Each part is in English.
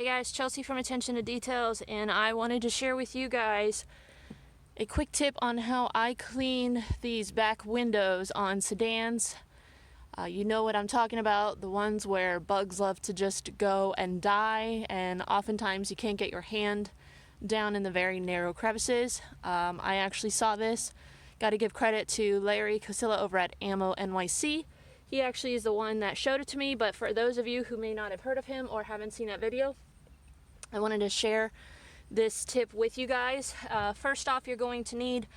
Hey guys, Chelsea from Attention to Details, and I wanted to share with you guys a quick tip on how I clean these back windows on sedans. You know what I'm talking about, the ones where bugs love to just go and die, and oftentimes you can't get your hand down in the very narrow crevices. I actually saw this. Got to give credit to Larry Cosilla over at Ammo NYC. He actually is the one that showed it to me, but for those of you who may not have heard of him or haven't seen that video, I wanted to share this tip with you guys. First off, you're going to need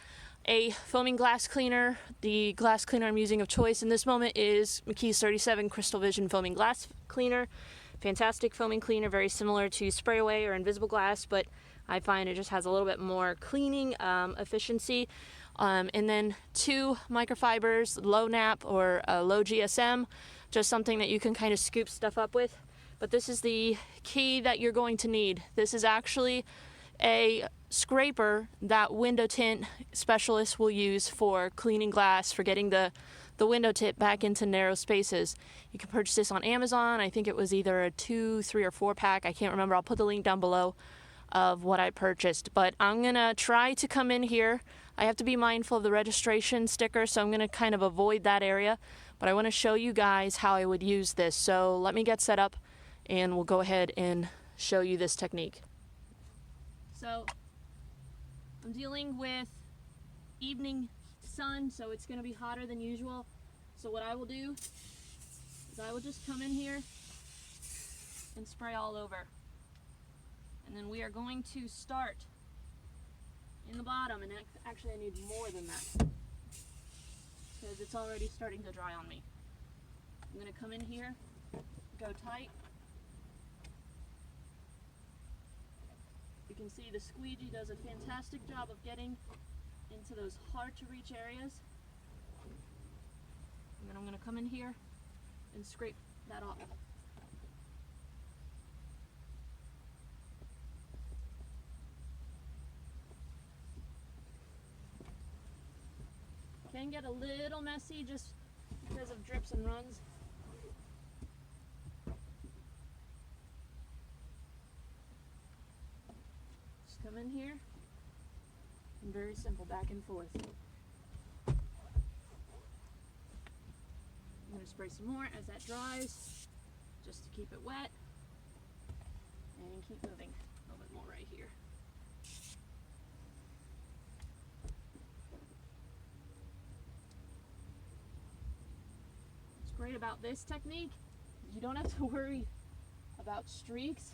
a foaming glass cleaner. The glass cleaner I'm using of choice in this moment is McKee's 37 Crystal Vision Foaming Glass Cleaner. Fantastic foaming cleaner, very similar to spray away or invisible glass, but I find it just has a little bit more cleaning efficiency. And then 2 microfibers, low nap or low GSM, just something that you can kind of scoop stuff up with. But this is the key that you're going to need. This is actually a scraper that window tint specialists will use for cleaning glass, for getting the window tint back into narrow spaces. You can purchase this on Amazon. I think it was either a 2, 3, or 4 pack. I can't remember. I'll put the link down below of what I purchased. But I'm gonna try to come in here. I have to be mindful of the registration sticker, so I'm gonna kind of avoid that area. But I want to show you guys how I would use this. So let me get set up and we'll go ahead and show you this technique. So I'm dealing with evening sun, so it's going to be hotter than usual. So what I will do is I will just come in here and spray all over. And then we are going to start in the bottom, and actually I need more than that because it's already starting to dry on me. I'm going to come in here, go tight. You can see the squeegee does a fantastic job of getting into those hard to reach areas. And then I'm going to come in here and scrape that off. Can get a little messy just because of drips and runs. Come in here, and very simple, back and forth. I'm going to spray some more as that dries, just to keep it wet, and keep moving a little bit more right here. What's great about this technique, you don't have to worry about streaks.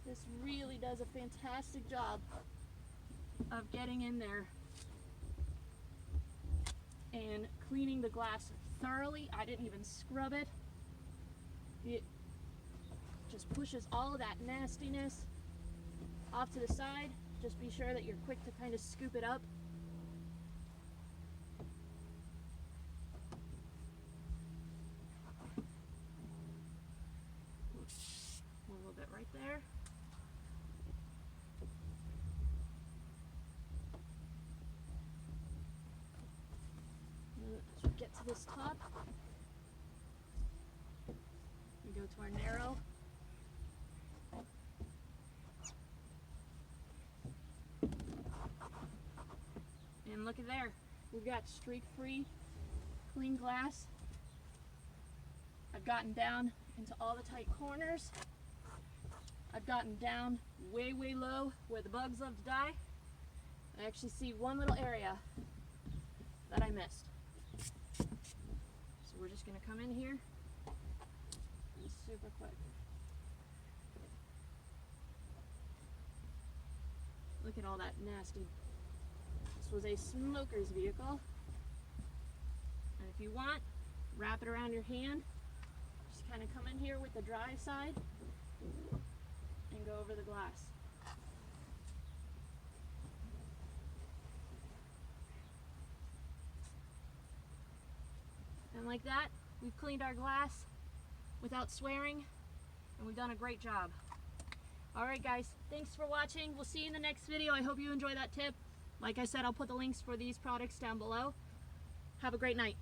This really does a fantastic job of getting in there and cleaning the glass thoroughly. I didn't even scrub it. It just pushes all of that nastiness off to the side. Just be sure that you're quick to kind of scoop it up. A little bit right there. As we get to this top, we go to our narrow. And look at there, we've got streak-free, clean glass. I've gotten down into all the tight corners. I've gotten down way, way low where the bugs love to die. I actually see one little area that I missed. So we're just going to come in here and super quick. Look at all that nasty. This was a smoker's vehicle. And if you want, wrap it around your hand. Just kind of come in here with the dry side and go over the glass. And like that, we've cleaned our glass without swearing, and we've done a great job. Alright guys, thanks for watching. We'll see you in the next video. I hope you enjoy that tip. Like I said, I'll put the links for these products down below. Have a great night.